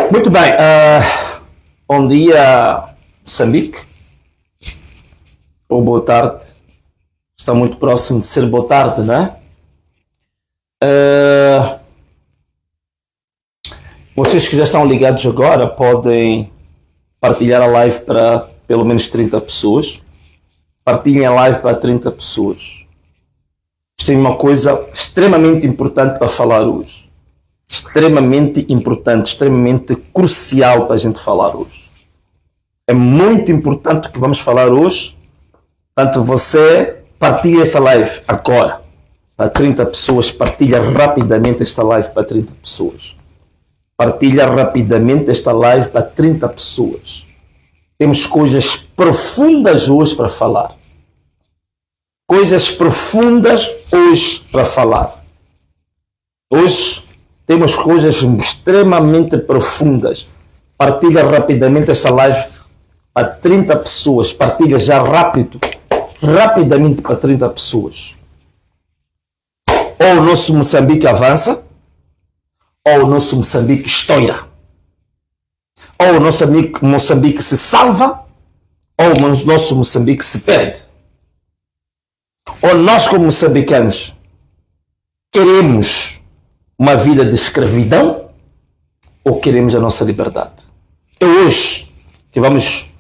Muito bem, bom dia, Moçambique, ou boa tarde, está muito próximo de ser boa tarde, não é? Vocês que já estão ligados agora podem partilhar a live para pelo menos 30 pessoas, partilhem a live para 30 pessoas. Tem uma coisa extremamente importante para falar hoje. Extremamente importante, extremamente crucial para a gente falar hoje. É muito importante o que vamos falar hoje. Portanto, você partilha esta live agora para 30 pessoas. Partilha rapidamente esta live para 30 pessoas. Partilha rapidamente esta live para 30 pessoas. Temos coisas profundas hoje para falar. Coisas profundas hoje para falar. Hoje temos coisas extremamente profundas. Partilha rapidamente esta live para 30 pessoas. Partilha já rapidamente para 30 pessoas. Ou o nosso Moçambique avança, ou o nosso Moçambique estoura. Ou o nosso Moçambique se salva, ou o nosso Moçambique se perde. Ou nós, como moçambicanos, queremos uma vida de escravidão ou queremos a nossa liberdade? É hoje que vamos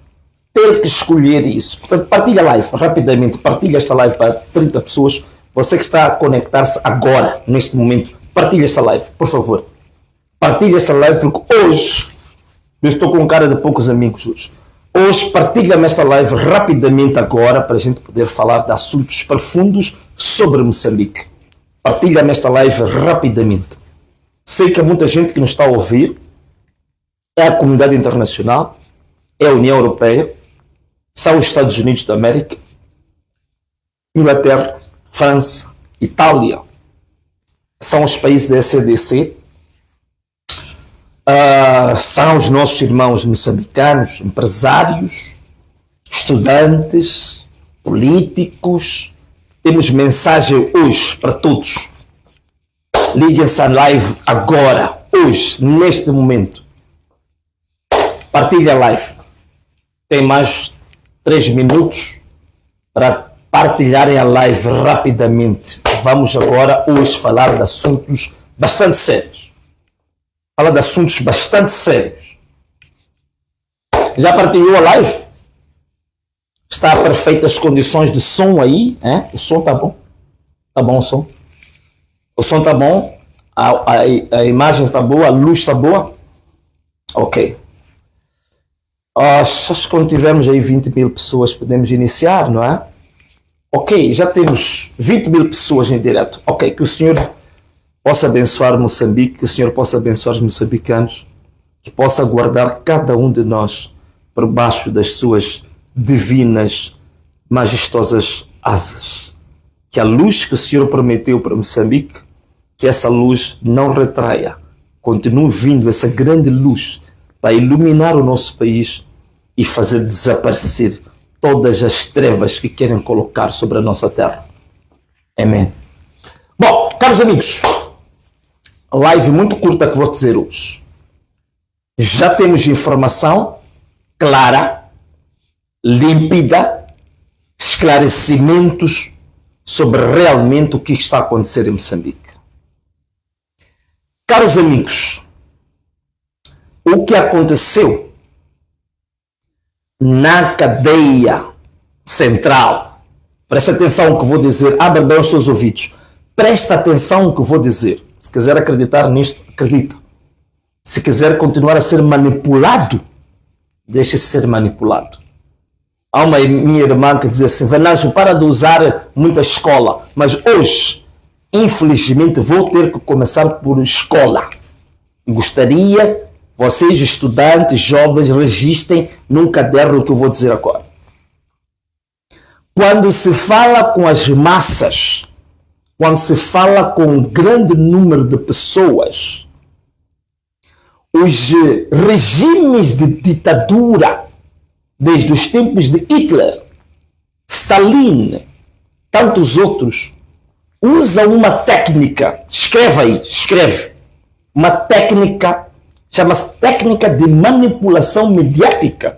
ter que escolher isso. Portanto, partilha a live rapidamente, partilha esta live para 30 pessoas. Você que está a conectar-se agora, neste momento, partilha esta live, por favor. Partilha esta live porque hoje, eu estou com cara de poucos amigos hoje. Hoje partilha-me esta live rapidamente agora para a gente poder falar de assuntos profundos sobre Moçambique. Partilha-me esta live rapidamente. Sei que há muita gente que nos está a ouvir. É a comunidade internacional, é a União Europeia, são os Estados Unidos da América, Inglaterra, França, Itália. São os países da ECDC. São os nossos irmãos moçambicanos, empresários, estudantes, políticos. Temos mensagem hoje para todos. Liguem-se à live agora, hoje, neste momento. Partilha a live. Tem mais 3 minutos para partilharem a live rapidamente. Vamos agora hoje falar de assuntos bastante sérios. Falar de assuntos bastante sérios. Já partilhou a live? Está a perfeitas condições de som aí? O som está bom? Está bom o som? O som está bom? A imagem está boa? A luz está boa? Ok. Acho que quando tivermos aí 20 mil pessoas podemos iniciar, não é? Ok, já temos 20 mil pessoas em direto. Ok, que o Senhor possa abençoar Moçambique, que o Senhor possa abençoar os moçambicanos, que possa guardar cada um de nós por baixo das suas divinas, majestosas asas. Que a luz que o Senhor prometeu para Moçambique, que essa luz não retraia, continue vindo essa grande luz para iluminar o nosso país e fazer desaparecer todas as trevas que querem colocar sobre a nossa terra. Amém. Bom, caros amigos, live muito curta que vou dizer hoje. Já temos informação clara, límpida, esclarecimentos sobre realmente o que está a acontecer em Moçambique. Caros amigos, o que aconteceu na cadeia central, presta atenção no que vou dizer, abra bem os seus ouvidos, presta atenção no que vou dizer. Se quiser acreditar nisto, acredita. Se quiser continuar a ser manipulado, deixe ser manipulado. Há uma minha irmã que diz assim: Venâncio, para de usar muita escola, mas hoje, infelizmente, vou ter que começar por escola. Gostaria, vocês estudantes, jovens, registrem num caderno o que eu vou dizer agora. Quando se fala com as massas, quando se fala com um grande número de pessoas, os regimes de ditadura, desde os tempos de Hitler, Stalin, tantos outros, usam uma técnica, escreve aí, escreve, uma técnica, chama-se técnica de manipulação mediática,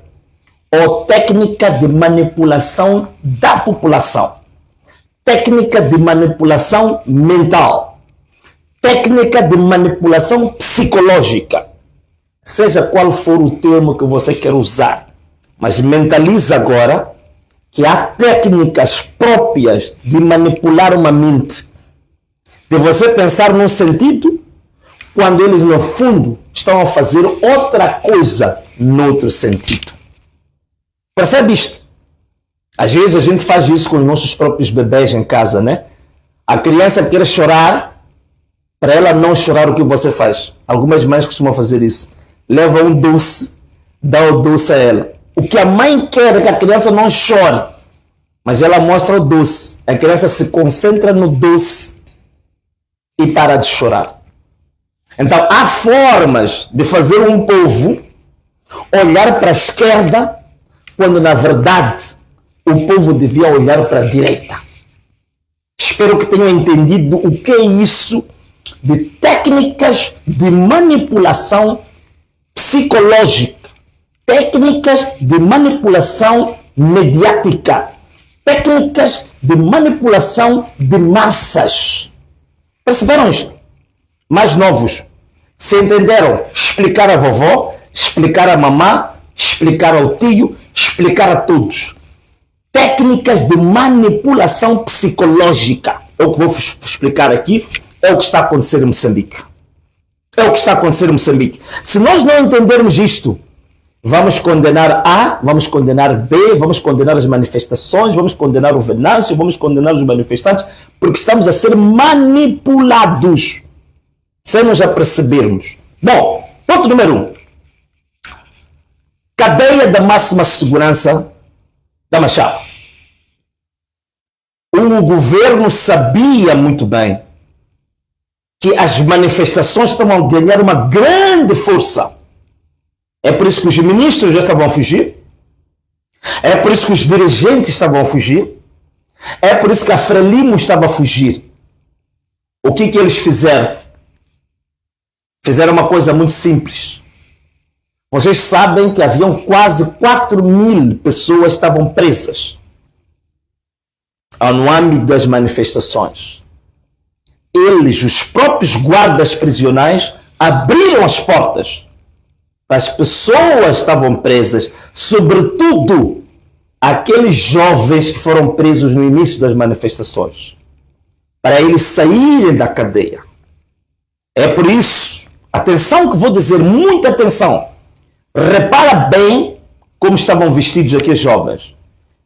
ou técnica de manipulação da população, técnica de manipulação mental, técnica de manipulação psicológica, seja qual for o termo que você quer usar, mas mentalize agora que há técnicas próprias de manipular uma mente, de você pensar num sentido, quando eles no fundo estão a fazer outra coisa no outro sentido. Percebe isto? Às vezes a gente faz isso com os nossos próprios bebês em casa, né? A criança quer chorar, para ela não chorar, o que você faz? Algumas mães costumam fazer isso. Leva um doce, dá o doce a ela. O que a mãe quer é que a criança não chore, mas ela mostra o doce. A criança se concentra no doce e para de chorar. Então, há formas de fazer um povo olhar para a esquerda, quando na verdade o povo devia olhar para a direita. Espero que tenham entendido o que é isso de técnicas de manipulação psicológica, técnicas de manipulação mediática, técnicas de manipulação de massas. Perceberam isto? Mais novos, se entenderam? Explicar a vovó, explicar a mamã, explicar ao tio, explicar a todos. Técnicas de manipulação psicológica. É o que vou explicar aqui, é o que está a acontecer em Moçambique. É o que está a acontecer em Moçambique. Se nós não entendermos isto, vamos condenar A, vamos condenar B, vamos condenar as manifestações, vamos condenar o Venâncio, vamos condenar os manifestantes, porque estamos a ser manipulados, sem nos apercebermos. Bom, ponto número 1. Cadeia da máxima segurança da Machado. O governo sabia muito bem que as manifestações estavam a ganhar uma grande força. É por isso que os ministros já estavam a fugir. É por isso que os dirigentes estavam a fugir. É por isso que a Frelimo estava a fugir. O que eles fizeram? Fizeram uma coisa muito simples. Vocês sabem que haviam quase 4.000 pessoas que estavam presas no âmbito das manifestações. Eles, os próprios guardas prisionais, abriram as portas. As pessoas estavam presas, sobretudo aqueles jovens que foram presos no início das manifestações, para eles saírem da cadeia. É por isso, atenção que vou dizer, muita atenção. Repara bem como estavam vestidos aqueles jovens.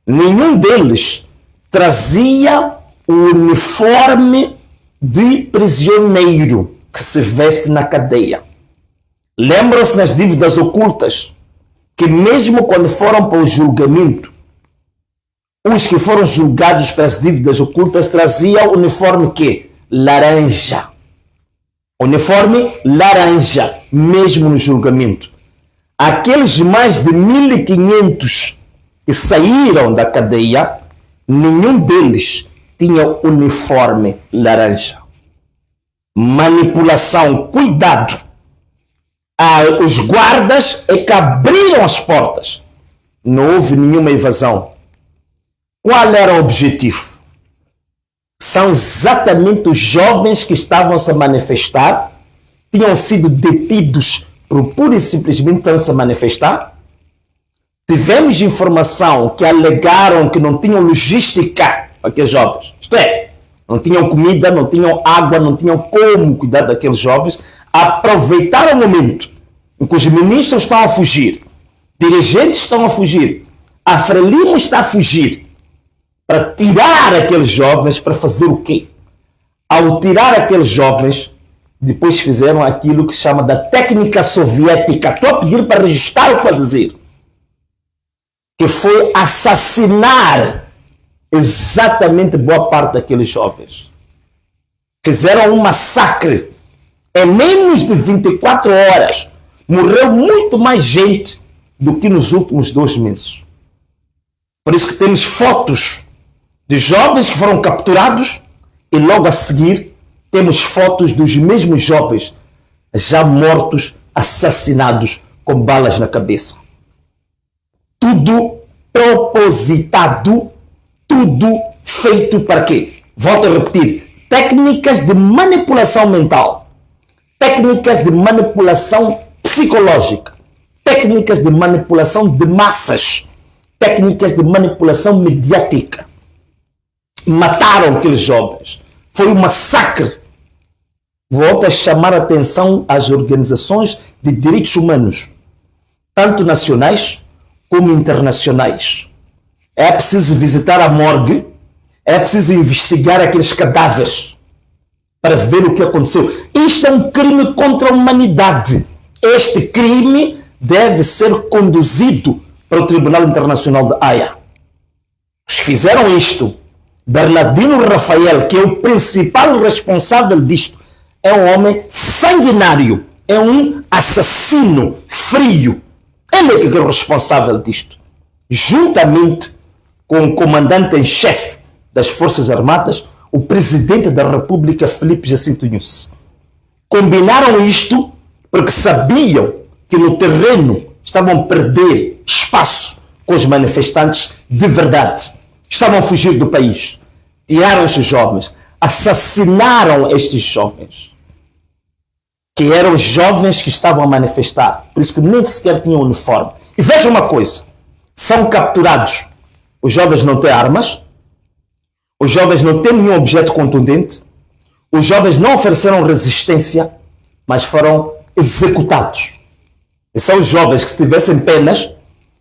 Nenhum deles trazia o uniforme de prisioneiro que se veste na cadeia. Lembram-se nas dívidas ocultas que mesmo quando foram para o julgamento, os que foram julgados pelas dívidas ocultas traziam o uniforme que? Laranja. Uniforme laranja, mesmo no julgamento. Aqueles mais de 1.500 que saíram da cadeia, nenhum deles tinha uniforme laranja. Manipulação, cuidado. Os guardas é que abriram as portas. Não houve nenhuma evasão. Qual era o objetivo? São exatamente os jovens que estavam a se manifestar, tinham sido detidos por pura e simplesmente estão a se manifestar. Tivemos informação que alegaram que não tinham logística para aqueles jovens. Isto é, não tinham comida, não tinham água, não tinham como cuidar daqueles jovens. Aproveitaram o momento em que os ministros estão a fugir, dirigentes estão a fugir, a Frelimo está a fugir, para tirar aqueles jovens, para fazer o quê? Ao tirar aqueles jovens, depois fizeram aquilo que se chama da técnica soviética. Estou a pedir para registrar o que eu dizer. Que foi assassinar exatamente boa parte daqueles jovens. Fizeram um massacre. Em menos de 24 horas, morreu muito mais gente do que nos últimos 2 meses. Por isso que temos fotos de jovens que foram capturados e logo a seguir temos fotos dos mesmos jovens já mortos, assassinados com balas na cabeça. Tudo propositado, tudo feito para quê? Volto a repetir, técnicas de manipulação mental, técnicas de manipulação psicológica, técnicas de manipulação de massas, técnicas de manipulação mediática. Mataram aqueles jovens. Foi um massacre. Volto a chamar a atenção às organizações de direitos humanos, tanto nacionais como internacionais. É preciso visitar a morgue, é preciso investigar aqueles cadáveres para ver o que aconteceu. Isto é um crime contra a humanidade. Este crime deve ser conduzido para o Tribunal Internacional de Haia. Os que fizeram isto, Bernardino Rafael, que é o principal responsável disto, é um homem sanguinário, é um assassino frio. Ele é que é o responsável disto. Juntamente com o comandante em chefe das Forças Armadas, o presidente da República, Filipe Jacinto Nyusi. Combinaram isto porque sabiam que no terreno estavam a perder espaço com os manifestantes de verdade. Estavam a fugir do país. Tiraram estes jovens, assassinaram estes jovens, que eram jovens que estavam a manifestar, por isso que nem sequer tinham uniforme. E vejam uma coisa, são capturados. Os jovens não têm armas, os jovens não têm nenhum objeto contundente, os jovens não ofereceram resistência, mas foram executados. E são os jovens que, se tivessem penas,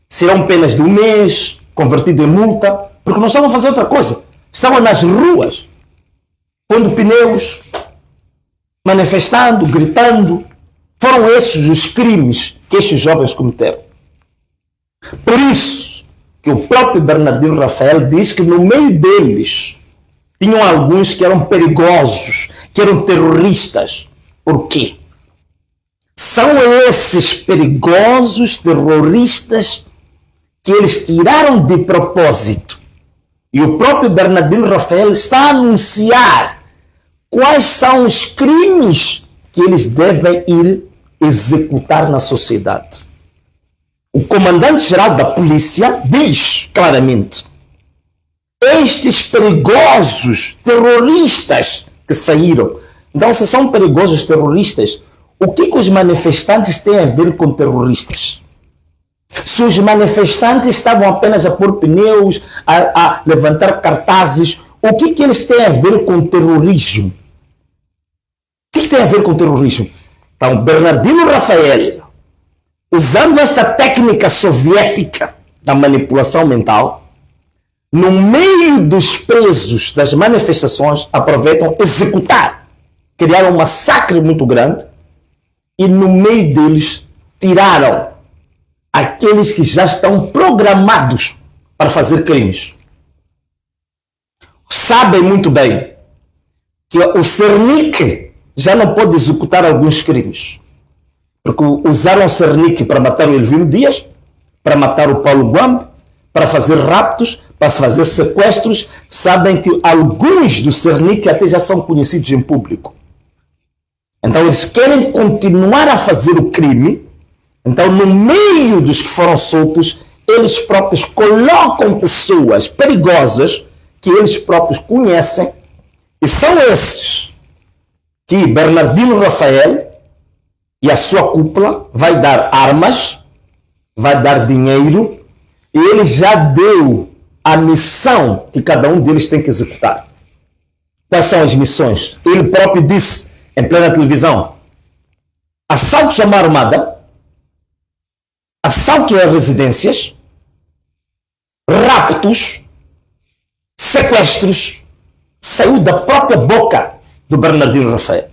serão penas de 1 mês, convertido em multa, porque não estavam a fazer outra coisa. Estavam nas ruas, pondo pneus, manifestando, gritando. Foram esses os crimes que estes jovens cometeram. Por isso que o próprio Bernardino Rafael diz que no meio deles tinham alguns que eram perigosos, que eram terroristas. Por quê? São esses perigosos terroristas que eles tiraram de propósito. E o próprio Bernardino Rafael está a anunciar quais são os crimes que eles devem ir executar na sociedade. O comandante-geral da polícia diz claramente: estes perigosos terroristas que saíram. Então, se são perigosos terroristas, o que os manifestantes têm a ver com terroristas? Se os manifestantes estavam apenas a pôr pneus, a levantar cartazes, o que eles têm a ver com terrorismo? O que tem a ver com terrorismo? Então, Bernardino Rafael, usando esta técnica soviética da manipulação mental, no meio dos presos das manifestações, aproveitam executar, criaram um massacre muito grande e no meio deles tiraram aqueles que já estão programados para fazer crimes. Sabem muito bem que o Cernic já não pode executar alguns crimes. Porque usaram o Cernic para matar o Elvino Dias, para matar o Paulo Guambe, para fazer raptos, para fazer sequestros. Sabem que alguns do Cernic até já são conhecidos em público. Então eles querem continuar a fazer o crime. Então, no meio dos que foram soltos, eles próprios colocam pessoas perigosas que eles próprios conhecem, e são esses que Bernardino Rafael e a sua cúpula vai dar armas, vai dar dinheiro, e ele já deu a missão que cada um deles tem que executar. Quais são as missões? Ele próprio disse em plena televisão: assaltos à mão armada, assaltos a residências, raptos, sequestros, saiu da própria boca do Bernardino Rafael.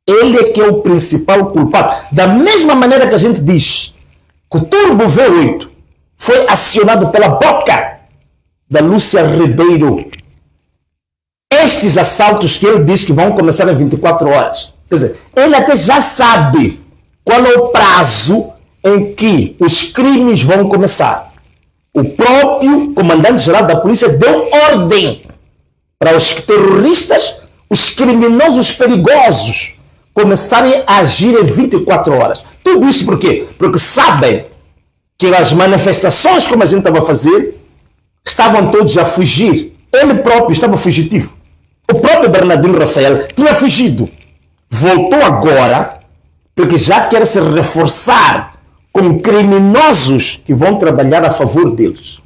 Ele é que é o principal culpado. Da mesma maneira que a gente diz que o Turbo V8 foi acionado pela boca da Lúcia Ribeiro. Estes assaltos que ele diz que vão começar em 24 horas. Quer dizer, ele até já sabe qual é o prazo em que os crimes vão começar. O próprio comandante-geral da polícia deu ordem para os terroristas, os criminosos perigosos, começarem a agir em 24 horas. Tudo isso por quê? Porque sabem que as manifestações, como a gente estava a fazer, estavam todos a fugir. Ele próprio estava fugitivo. O próprio Bernardino Rafael tinha fugido. Voltou agora porque já quer se reforçar com criminosos que vão trabalhar a favor deles.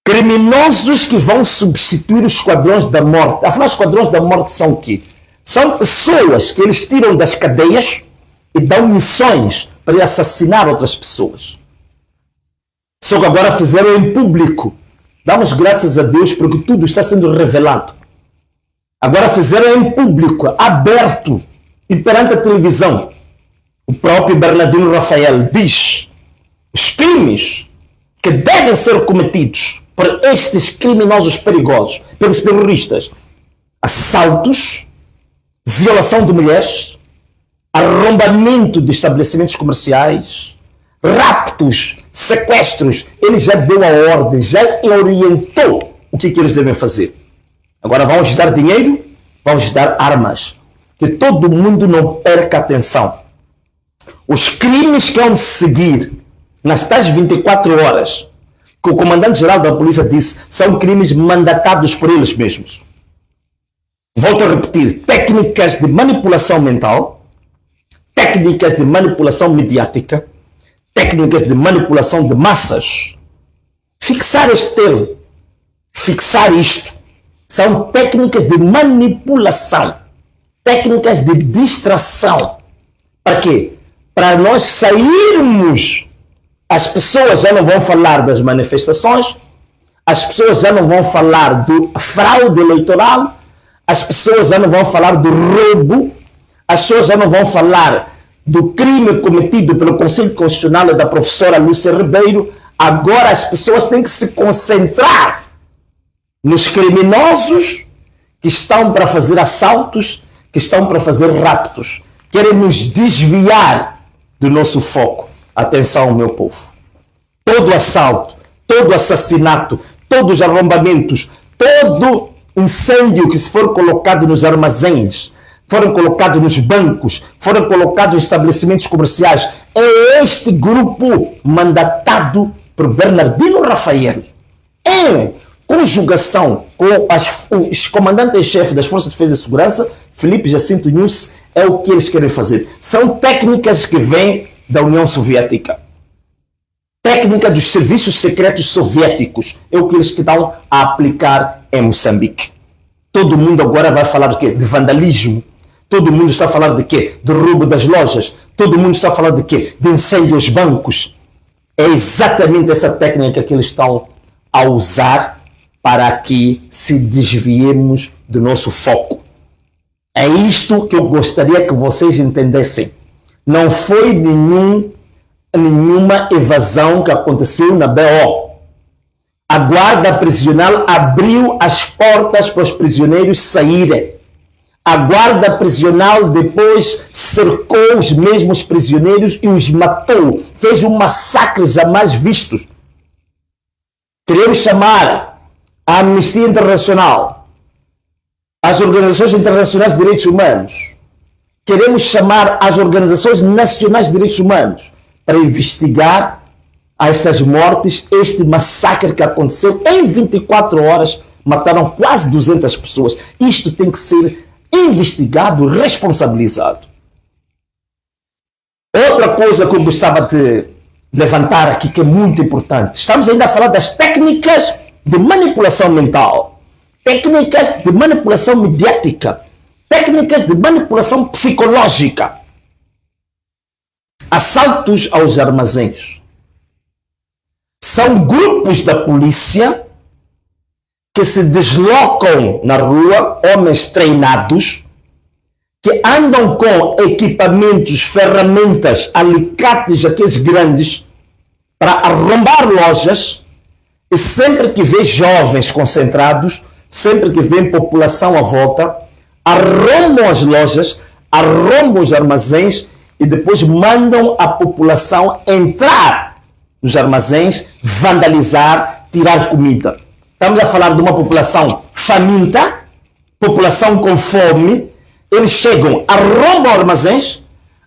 Criminosos que vão substituir os esquadrões da morte. Afinal, os esquadrões da morte são o quê? São pessoas que eles tiram das cadeias e dão missões para assassinar outras pessoas. Só que agora fizeram em público. Damos graças a Deus porque tudo está sendo revelado. Agora fizeram em público, aberto e perante a televisão. O próprio Bernardino Rafael diz os crimes que devem ser cometidos por estes criminosos perigosos, pelos terroristas: assaltos, violação de mulheres, arrombamento de estabelecimentos comerciais, raptos, sequestros. Ele já deu a ordem, já orientou o que eles devem fazer. Agora vamos dar dinheiro, vamos dar armas. Que todo mundo não perca atenção. Os crimes que vão seguir nas tais 24 horas, que o comandante-geral da polícia disse, são crimes mandatados por eles mesmos. Volto a repetir: técnicas de manipulação mental, técnicas de manipulação mediática, técnicas de manipulação de massas. Fixar este termo, fixar isto, são técnicas de manipulação, técnicas de distração. Para quê? Para nós sairmos. As pessoas já não vão falar das manifestações, as pessoas já não vão falar do fraude eleitoral, as pessoas já não vão falar do roubo, as pessoas já não vão falar do crime cometido pelo Conselho Constitucional e da professora Lúcia Ribeiro. Agora as pessoas têm que se concentrar nos criminosos que estão para fazer assaltos, que estão para fazer raptos. Querem nos desviar do nosso foco. Atenção, meu povo. Todo assalto, todo assassinato, todos os arrombamentos, todo incêndio que se for colocado nos armazéns, foram colocados nos bancos, foram colocados em estabelecimentos comerciais, é este grupo mandatado por Bernardino Rafael, em conjugação com os comandantes-chefes das Forças de Defesa e Segurança, Filipe Jacinto Nunes, é o que eles querem fazer. São técnicas que vêm da União Soviética. Técnica dos serviços secretos soviéticos. É o que eles estão a aplicar em Moçambique. Todo mundo agora vai falar de quê? De vandalismo. Todo mundo está a falar de quê? De roubo das lojas. Todo mundo está a falar de quê? De incêndio aos bancos. É exatamente essa técnica que eles estão a usar para que se desviemos do nosso foco. É isto que eu gostaria que vocês entendessem. Não foi nenhuma evasão que aconteceu na BO. A guarda prisional abriu as portas para os prisioneiros saírem. A guarda prisional depois cercou os mesmos prisioneiros e os matou. Fez um massacre jamais visto. Queremos chamar a Amnistia Internacional, as organizações internacionais de direitos humanos. Queremos chamar as organizações nacionais de direitos humanos para investigar estas mortes, este massacre que aconteceu em 24 horas, mataram quase 200 pessoas. Isto tem que ser investigado, responsabilizado. Outra coisa que eu gostava de levantar aqui, que é muito importante, estamos ainda a falar das técnicas de manipulação mental, técnicas de manipulação mediática, técnicas de manipulação psicológica. assaltos aos armazéns. São grupos da polícia que se deslocam na rua, homens treinados, que andam com equipamentos, ferramentas, alicates, aqueles grandes, para arrombar lojas, e sempre que vê jovens concentrados, sempre que vê população à volta, arrombam as lojas, arrombam os armazéns e depois mandam a população entrar nos armazéns, vandalizar, tirar comida. Estamos a falar de uma população faminta, população com fome. Eles chegam, arrombam armazéns,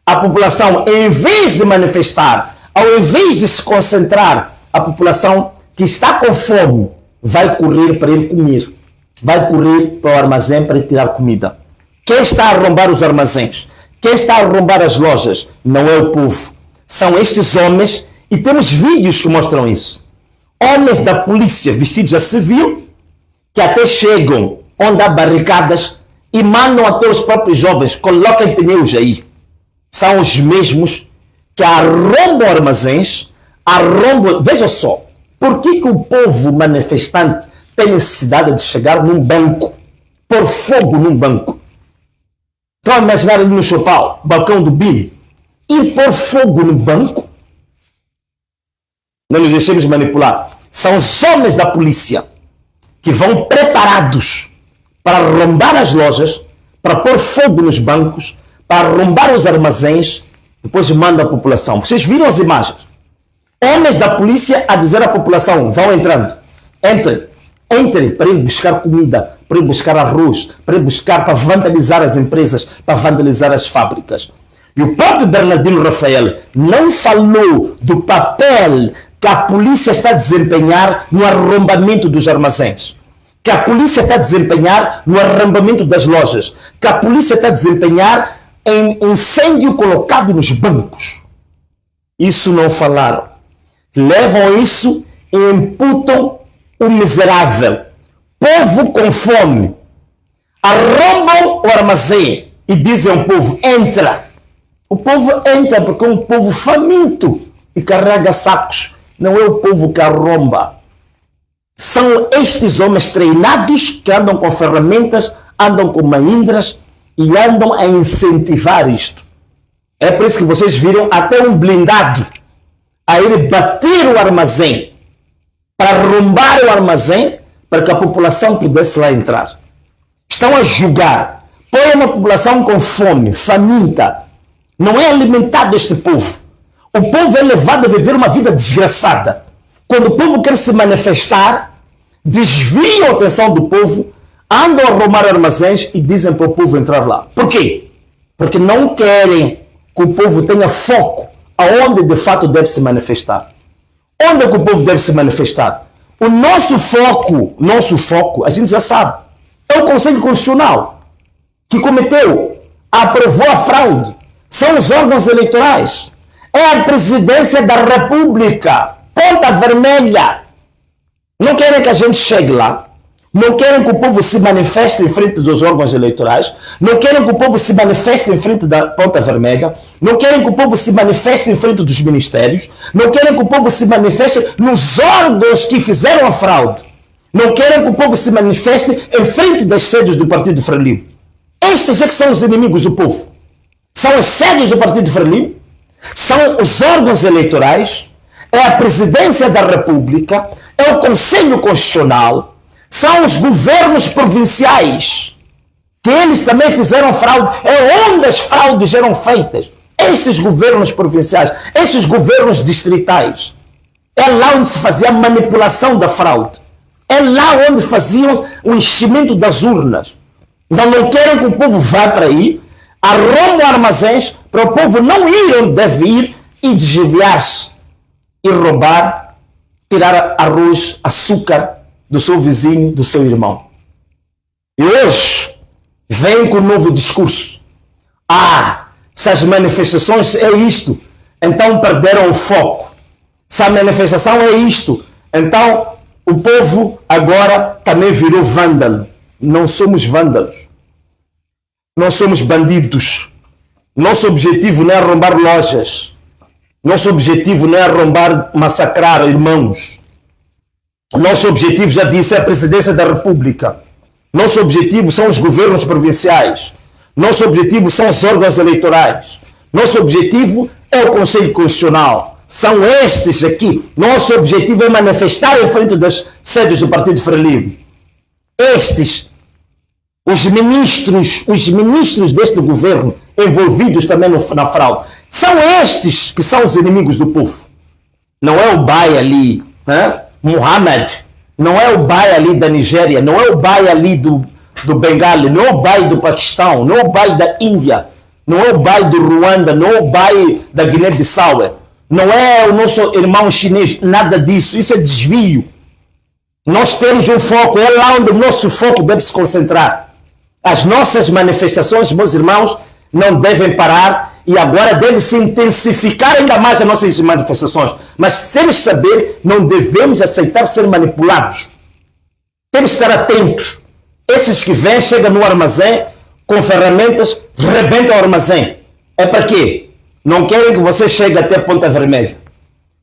a população, em vez de manifestar, ao invés de se concentrar, a população que está com fome vai correr para ir comer, vai correr para o armazém para ir tirar comida. Quem está a arrombar os armazéns? Quem está a arrombar as lojas? Não é o povo. São estes homens, e temos vídeos que mostram isso. Homens da polícia vestidos a civil, que até chegam onde há barricadas e mandam até os próprios jovens, coloquem pneus aí. São os mesmos que arrombam armazéns, arrombam... Veja só, por que o povo manifestante tem necessidade de chegar num banco, pôr fogo num banco? Estão a imaginar ali no Chopal, balcão do BIM, ir pôr fogo no banco? Não nos deixemos manipular. São os homens da polícia que vão preparados para arrombar as lojas, para pôr fogo nos bancos, para arrombar os armazéns, depois mandam a população. Vocês viram as imagens? Homens da polícia a dizer à população, vão entrando, entrem para ir buscar comida, para ir buscar arroz, para ir buscar, para vandalizar as empresas, para vandalizar as fábricas. E o próprio Bernardino Rafael não falou do papel que a polícia está a desempenhar no arrombamento dos armazéns, que a polícia está a desempenhar no arrombamento das lojas, que a polícia está a desempenhar em incêndio colocado nos bancos. Isso não falaram. Levam isso e imputam o miserável. Povo com fome. Arrombam o armazém e dizem ao povo, entra. O povo entra porque é um povo faminto e carrega sacos. Não é o povo que arromba. São estes homens treinados que andam com ferramentas, andam com mahindras e andam a incentivar isto. É por isso que vocês viram até um blindado a ir bater o armazém, para arrombar o armazém, para que a população pudesse lá entrar. Estão a julgar. Põe uma população com fome, faminta. Não é alimentado este povo. O povo é levado a viver uma vida desgraçada. Quando o povo quer se manifestar, desviam a atenção do povo, andam a arrombar armazéns e dizem para o povo entrar lá. Por quê? Porque não querem que o povo tenha foco aonde de fato deve se manifestar. Onde é que o povo deve se manifestar? O nosso foco, a gente já sabe, é o Conselho Constitucional, que cometeu, aprovou a fraude. São os órgãos eleitorais. É a Presidência da República. Ponta vermelha. Não querem que a gente chegue lá. Não querem que o povo se manifeste em frente dos órgãos eleitorais. Não querem que o povo se manifeste em frente da Ponta Vermelha. Não querem que o povo se manifeste em frente dos ministérios. Não querem que o povo se manifeste nos órgãos que fizeram a fraude. Não querem que o povo se manifeste em frente das sedes do Partido Frelimo. Estes é que são os inimigos do povo. São as sedes do Partido Frelimo, são os órgãos eleitorais, é a Presidência da República, é o Conselho Constitucional, são os governos provinciais, que eles também fizeram fraude, é onde as fraudes eram feitas. Estes governos provinciais, estes governos distritais, é lá onde se fazia a manipulação da fraude, é lá onde faziam o enchimento das urnas. Então não querem que o povo vá para aí, arrombam armazéns para o povo não ir onde deve ir e desviar-se e roubar, tirar arroz, açúcar do seu vizinho, do seu irmão. E hoje vem com um novo discurso. Se as manifestações é isto, então perderam o foco. Se a manifestação é isto, então o povo agora também virou vândalo. Não somos vândalos. Não somos bandidos. Nosso objetivo não é arrombar lojas. Nosso objetivo não é arrombar, massacrar irmãos. Nosso objetivo, já disse, é a presidência da República. Nosso objetivo são os governos provinciais. Nosso objetivo são os órgãos eleitorais. Nosso objetivo é o Conselho Constitucional. São estes aqui. Nosso objetivo é manifestar em frente das sedes do Partido Frelimo. Estes, os ministros deste governo envolvidos também na fraude, são estes que são os inimigos do povo. Não é o Bai ali, né? Mohammed, não é o Bai ali da Nigéria, não é o Bai ali do Bengali, não é o Bai do Paquistão, não é o Bai da Índia, não é o Bai do Ruanda, não é o Bai da Guiné-Bissau, não é o nosso irmão chinês, nada disso, isso é desvio. Nós temos um foco, é lá onde o nosso foco deve se concentrar. As nossas manifestações, meus irmãos, não devem parar e agora deve se intensificar ainda mais as nossas manifestações. Mas temos que saber, não devemos aceitar ser manipulados. Temos que estar atentos. Esses que vêm, chegam no armazém com ferramentas, rebentam o armazém. É para quê? Não querem que você chegue até a Ponta Vermelha.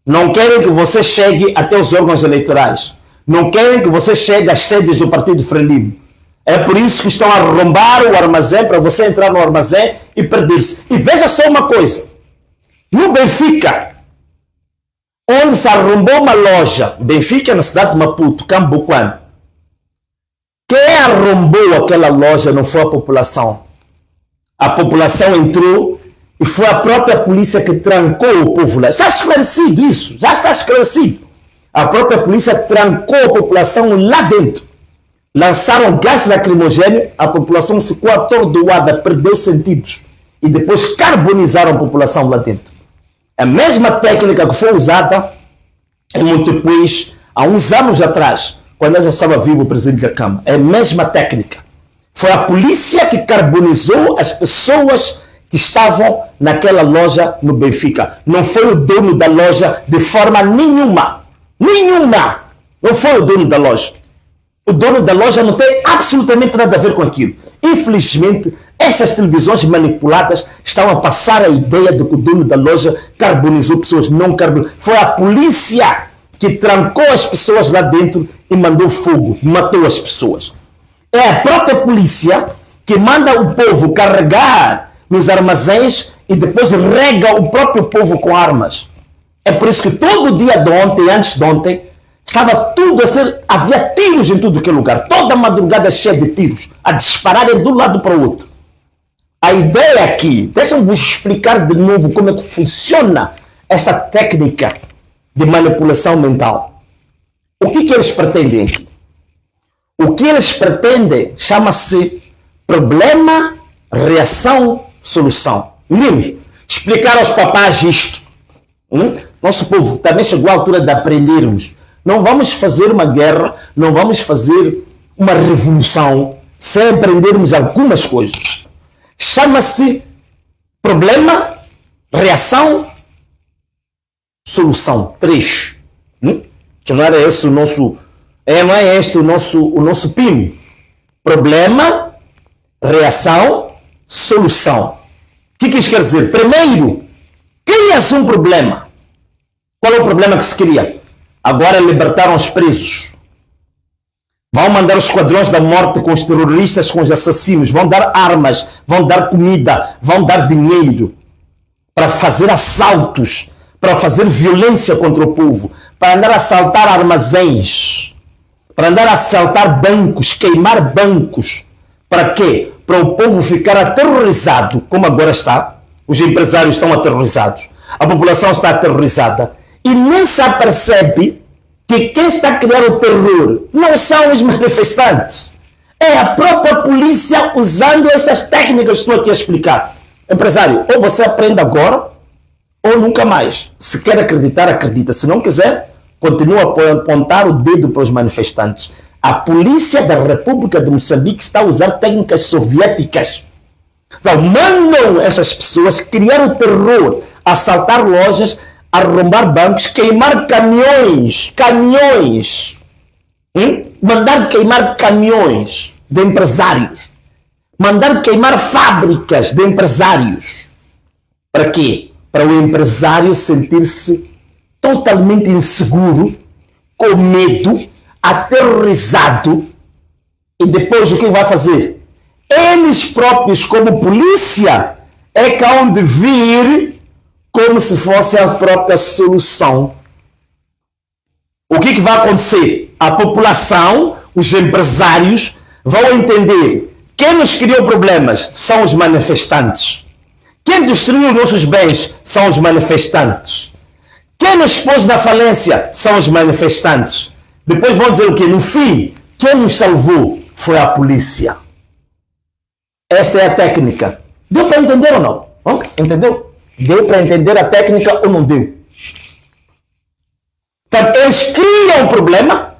Não querem que você chegue até os órgãos eleitorais. Não querem que você chegue às sedes do Partido Frelimo. É por isso que estão a arrombar o armazém, para você entrar no armazém e perder-se. E veja só uma coisa. No Benfica, onde se arrombou uma loja, Benfica na cidade de Maputo, Cambuquan, quem arrombou aquela loja não foi a população. A população entrou e foi a própria polícia que trancou o povo lá. Está esclarecido isso, já está esclarecido. A própria polícia trancou a população lá dentro. Lançaram gás lacrimogêneo, a população ficou atordoada, perdeu sentidos. E depois carbonizaram a população lá dentro. A mesma técnica que foi usada depois, há uns anos atrás, quando já estava vivo o presidente da Câmara. É a mesma técnica. Foi a polícia que carbonizou as pessoas que estavam naquela loja no Benfica. Não foi o dono da loja de forma nenhuma. Nenhuma! Não foi o dono da loja. O dono da loja não tem absolutamente nada a ver com aquilo. Infelizmente, essas televisões manipuladas estão a passar a ideia de que o dono da loja carbonizou pessoas. Não carbonizou. Foi a polícia que trancou as pessoas lá dentro e mandou fogo, matou as pessoas. É a própria polícia que manda o povo carregar nos armazéns e depois rega o próprio povo com armas. É por isso que todo dia de ontem, antes de ontem, estava tudo a ser... Havia tiros em tudo que é lugar. Toda a madrugada cheia de tiros, a dispararem de um lado para o outro. A ideia aqui, deixa-me explicar de novo como é que funciona essa técnica de manipulação mental. O que eles pretendem aqui? O que eles pretendem chama-se problema, reação, solução. Meninos, explicar aos papás isto. Nosso povo também chegou à altura de aprendermos. Não vamos fazer uma guerra, não vamos fazer uma revolução sem aprendermos algumas coisas. Chama-se problema, reação, solução. 3. Que não era esse o nosso... não é este o nosso PIN. Problema, reação, solução. O que isso quer dizer? Primeiro, cria-se um problema. Qual é o problema que se cria? Agora libertaram os presos. Vão mandar os esquadrões da morte com os terroristas, com os assassinos. Vão dar armas, vão dar comida, vão dar dinheiro para fazer assaltos, para fazer violência contra o povo, para andar a assaltar armazéns, para andar a assaltar bancos, queimar bancos. Para quê? Para o povo ficar aterrorizado, como agora está. Os empresários estão aterrorizados. A população está aterrorizada. E nem se apercebe que quem está a criar o terror não são os manifestantes. É a própria polícia usando estas técnicas que estou aqui a explicar. Empresário, ou você aprende agora, ou nunca mais. Se quer acreditar, acredita. Se não quiser, continua a apontar o dedo para os manifestantes. A polícia da República de Moçambique está a usar técnicas soviéticas. Então, mandam essas pessoas criar o terror, assaltar lojas, arrombar bancos, queimar caminhões, mandar queimar caminhões de empresários, mandar queimar fábricas de empresários. Para quê? para o empresário sentir-se totalmente inseguro, com medo, aterrorizado, e depois o que vai fazer? Eles próprios, como polícia, é que hão de vir como se fosse a própria solução. O que vai acontecer? A população, os empresários, vão entender que quem nos criou problemas são os manifestantes. Quem destruiu nossos bens são os manifestantes. Quem nos pôs na falência são os manifestantes. Depois vão dizer o quê? No fim, quem nos salvou foi a polícia. Esta é a técnica. Deu para entender ou não? Entendeu? Deu para entender a técnica ou não deu? Então, eles criam um problema,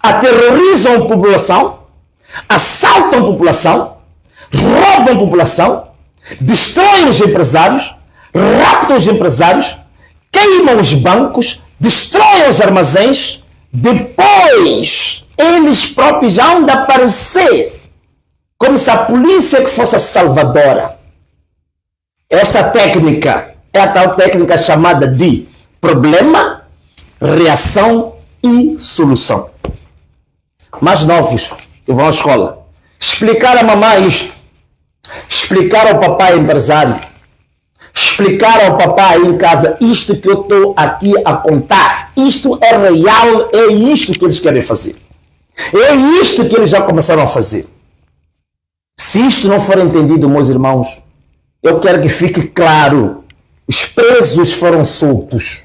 aterrorizam a população, assaltam a população, roubam a população, destroem os empresários, raptam os empresários, queimam os bancos, destroem os armazéns. Depois, eles próprios hão de aparecer como se a polícia que fosse a salvadora. Esta técnica é a tal técnica chamada de problema, reação e solução. Mais novos que vão à escola, explicar à mamãe isto, explicar ao papai empresário, explicar ao papai em casa isto que eu estou aqui a contar. Isto é real, é isto que eles querem fazer. É isto que eles já começaram a fazer. Se isto não for entendido, meus irmãos, eu quero que fique claro. Os presos foram soltos.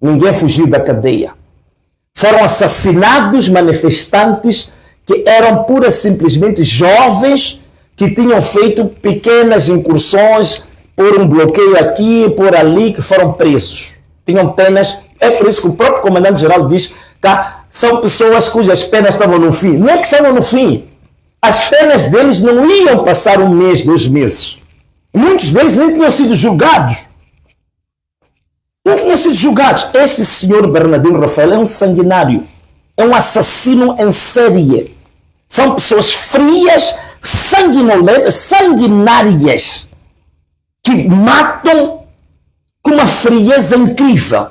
Ninguém fugiu da cadeia. Foram assassinados manifestantes que eram pura e simplesmente jovens que tinham feito pequenas incursões por um bloqueio aqui, por ali, que foram presos. Tinham penas, é por isso que o próprio comandante-geral diz que são pessoas cujas penas estavam no fim. Não é que estavam no fim. As penas deles não iam passar 1 mês, 2 meses. Muitos deles nem tinham sido julgados. Não tinham sido julgados. Este senhor Bernardino Rafael é um sanguinário. É um assassino em série. São pessoas frias, sanguinolentas, sanguinárias, que matam com uma frieza incrível.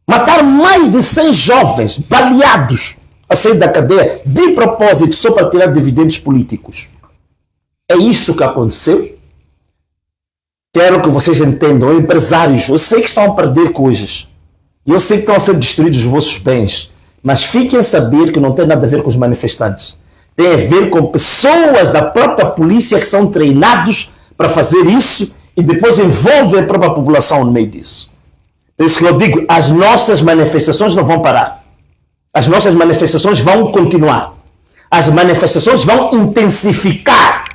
Mataram mais de 100 jovens baleados a sair da cadeia de propósito só para tirar dividendos políticos. É isso que aconteceu. Quero que vocês entendam, empresários, eu sei que estão a perder coisas. Eu sei que estão a ser destruídos os vossos bens. Mas fiquem a saber que não tem nada a ver com os manifestantes. Tem a ver com pessoas da própria polícia que são treinados para fazer isso e depois envolvem a própria população no meio disso. Por isso que eu digo, as nossas manifestações não vão parar. As nossas manifestações vão continuar. As manifestações vão intensificar.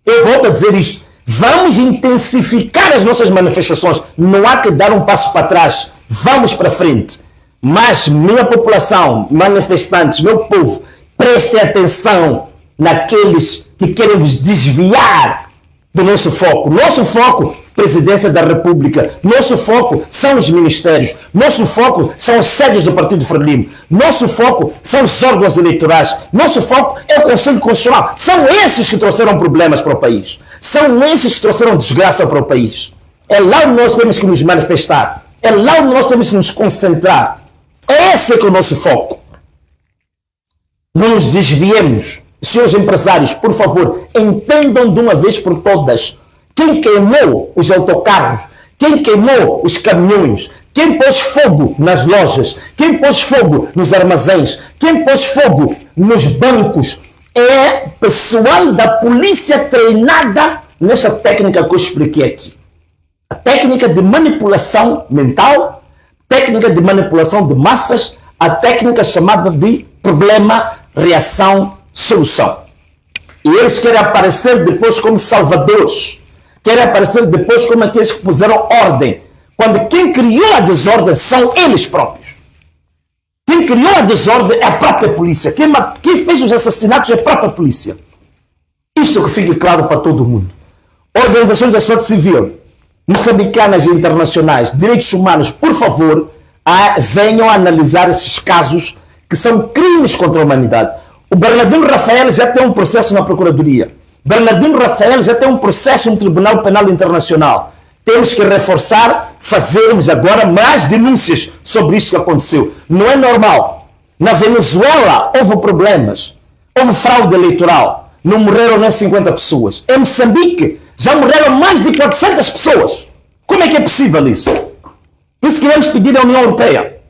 Eu volto a dizer isto. Vamos intensificar as nossas manifestações. Não há que dar um passo para trás. Vamos para frente. Mas minha população, manifestantes, meu povo, prestem atenção naqueles que querem vos desviar do nosso foco. Nosso foco, Presidência da República. Nosso foco são os ministérios. Nosso foco são as sedes do Partido Frelimo. Nosso foco são os órgãos eleitorais. Nosso foco é o Conselho Constitucional. São esses que trouxeram problemas para o país. São esses que trouxeram desgraça para o país. É lá onde nós temos que nos manifestar. É lá onde nós temos que nos concentrar. Esse é que é o nosso foco. Não nos desviemos. Senhores empresários, por favor, entendam de uma vez por todas. Quem queimou os autocarros, quem queimou os caminhões, quem pôs fogo nas lojas, quem pôs fogo nos armazéns, quem pôs fogo nos bancos, é pessoal da polícia treinada nessa técnica que eu expliquei aqui. A técnica de manipulação mental, técnica de manipulação de massas, a técnica chamada de problema, reação, solução. E eles querem aparecer depois como salvadores. Querem aparecer depois como aqueles que puseram ordem. Quando quem criou a desordem são eles próprios. Quem criou a desordem é a própria polícia. Quem fez os assassinatos é a própria polícia. Isto que fique claro para todo mundo. Organizações da sociedade civil, moçambicanas e internacionais, direitos humanos, por favor, venham a analisar esses casos que são crimes contra a humanidade. O Bernardino Rafael já tem um processo na Procuradoria. Bernardino Rafael já tem um processo no Tribunal Penal Internacional. Temos que reforçar, fazermos agora mais denúncias sobre isto que aconteceu. Não é normal. Na Venezuela houve problemas, houve fraude eleitoral, não morreram nem 50 pessoas. Em Moçambique já morreram mais de 400 pessoas. Como é que é possível isso? Por isso queremos pedir à União Europeia,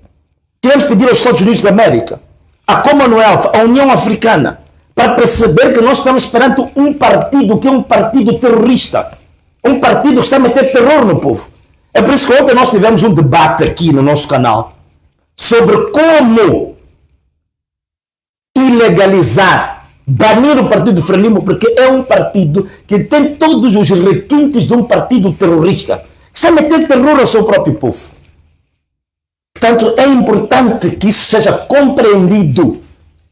queremos pedir aos Estados Unidos da América, à Commonwealth, à União Africana, para perceber que nós estamos perante um partido que é um partido terrorista. Um partido que está a meter terror no povo. É por isso que ontem nós tivemos um debate aqui no nosso canal sobre como ilegalizar, banir o partido Frelimo, porque é um partido que tem todos os requintes de um partido terrorista, que está a meter terror ao seu próprio povo. Portanto, é importante que isso seja compreendido.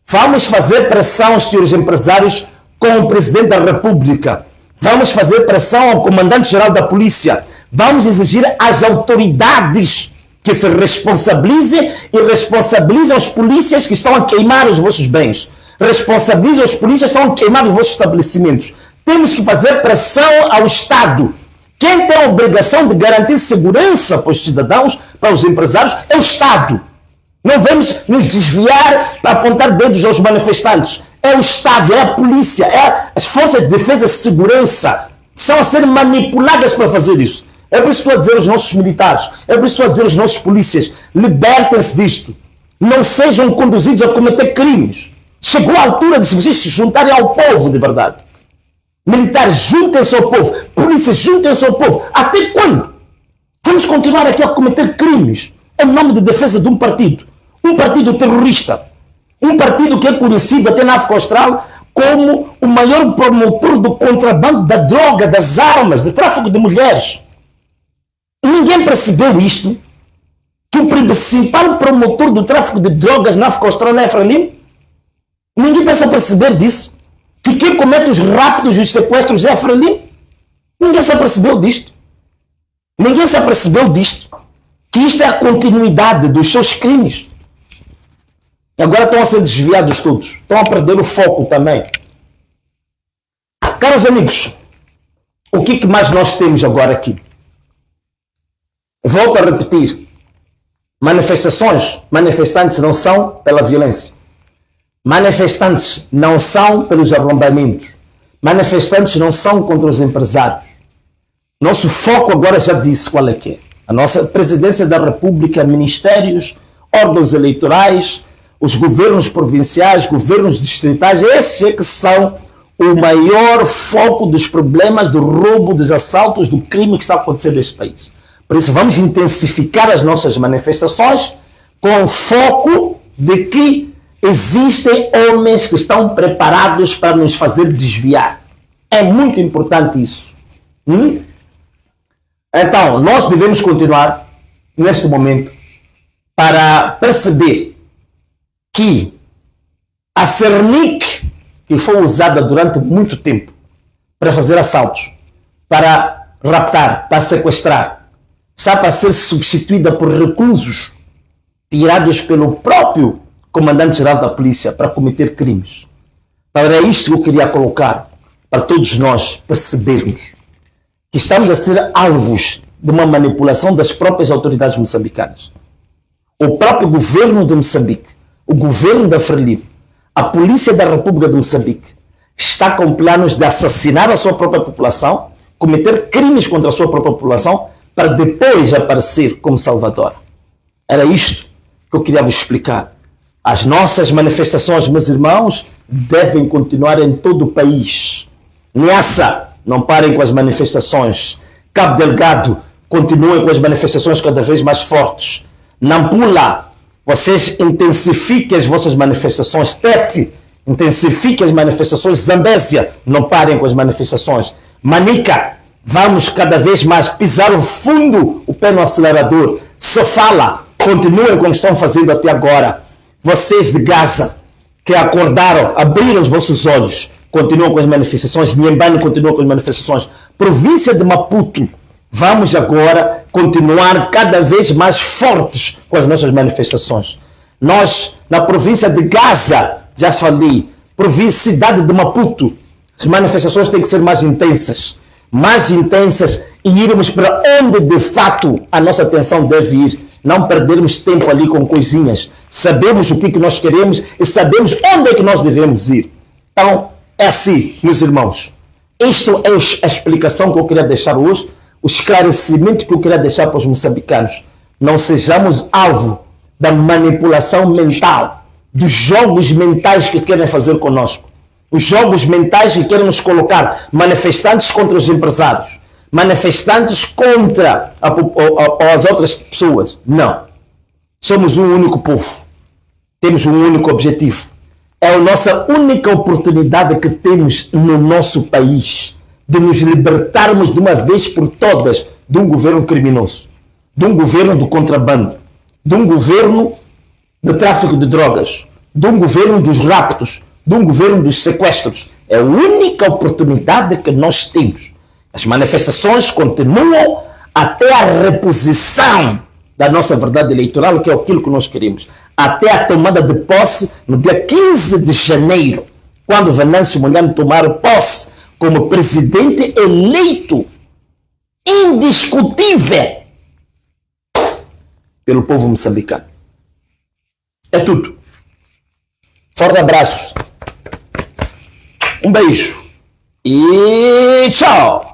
Vamos fazer pressão aos senhores empresários com o Presidente da República. Vamos fazer pressão ao Comandante-Geral da Polícia. Vamos exigir às autoridades que se responsabilizem e responsabilizem os polícias que estão a queimar os vossos bens. Responsabilizem os polícias que estão a queimar os vossos estabelecimentos. Temos que fazer pressão ao Estado. Quem tem a obrigação de garantir segurança para os cidadãos, para os empresários, é o Estado. Não vamos nos desviar para apontar dedos aos manifestantes. É o Estado, é a polícia, é as forças de defesa e segurança que estão a ser manipuladas para fazer isso. É por isso que estou a dizer aos nossos militares, é por isso que estou a dizer aos nossos polícias, libertem-se disto. Não sejam conduzidos a cometer crimes. Chegou a altura de vocês se juntarem ao povo de verdade. Militares, juntem-se ao povo. Polícias, juntem-se ao povo. Até quando? Vamos continuar aqui a cometer crimes em nome de defesa de um partido terrorista. Um partido que é conhecido até na África Austral como o maior promotor do contrabando da droga, das armas, do tráfico de mulheres. Ninguém percebeu isto? Que o principal promotor do tráfico de drogas na África Austral é Frelimo? Ninguém está a perceber disso? Que quem comete os raptos e os sequestros é Frelimo? Ninguém se apercebeu disto? Ninguém se apercebeu disto? Que isto é a continuidade dos seus crimes. E agora estão a ser desviados todos. Estão a perder o foco também. Caros amigos, o que mais nós temos agora aqui? Volto a repetir. Manifestantes não são pela violência. Manifestantes não são pelos arrombamentos. Manifestantes não são contra os empresários. Nosso foco agora já disse qual é que é. A nossa presidência da República, ministérios, órgãos eleitorais, os governos provinciais, governos distritais, esses é que são o maior foco dos problemas, do roubo, dos assaltos, do crime que está acontecendo neste país. Por isso vamos intensificar as nossas manifestações com o foco de que existem homens que estão preparados para nos fazer desviar. É muito importante isso. Então, nós devemos continuar neste momento para perceber que a Cernic, que foi usada durante muito tempo para fazer assaltos, para raptar, para sequestrar, está para ser substituída por reclusos tirados pelo próprio comandante-geral da polícia para cometer crimes. Então era isto que eu queria colocar para todos nós percebermos que estamos a ser alvos de uma manipulação das próprias autoridades moçambicanas. O próprio governo de Moçambique, o governo da Frelimo, a polícia da República de Moçambique está com planos de assassinar a sua própria população, cometer crimes contra a sua própria população, para depois aparecer como salvador. Era isto que eu queria vos explicar. As nossas manifestações, meus irmãos, devem continuar em todo o país. Niassa, não parem com as manifestações. Cabo Delgado, continuem com as manifestações cada vez mais fortes. Nampula, vocês intensifiquem as vossas manifestações. Tete, intensifiquem as manifestações. Zambésia, não parem com as manifestações. Manica, vamos cada vez mais pisar o fundo, o pé no acelerador. Sofala, continuem como estão fazendo até agora. Vocês de Gaza, que acordaram, abriram os vossos olhos, continuam com as manifestações. Nhembane continua com as manifestações. Província de Maputo, vamos agora continuar cada vez mais fortes com as nossas manifestações. Nós, na província de Gaza, já falei, cidade de Maputo, as manifestações têm que ser mais intensas e irmos para onde de fato a nossa atenção deve ir. Não perdermos tempo ali com coisinhas. Sabemos o que nós queremos e sabemos onde é que nós devemos ir. Então, é assim, meus irmãos. Isto é a explicação que eu queria deixar hoje, o esclarecimento que eu queria deixar para os moçambicanos. Não sejamos alvo da manipulação mental, dos jogos mentais que querem fazer conosco. Os jogos mentais que querem nos colocar manifestantes contra os empresários, manifestantes contra as outras pessoas. Não. Somos um único povo. Temos um único objetivo. É a nossa única oportunidade que temos no nosso país de nos libertarmos de uma vez por todas de um governo criminoso, de um governo do contrabando, de um governo de tráfico de drogas, de um governo dos raptos, de um governo dos sequestros. É a única oportunidade que nós temos. As manifestações continuam até a reposição da nossa verdade eleitoral, que é aquilo que nós queremos. Até a tomada de posse no dia 15 de janeiro, quando Venâncio Mondlane tomar posse como presidente eleito, indiscutível, pelo povo moçambicano. É tudo. Forte abraço. Um beijo. E tchau.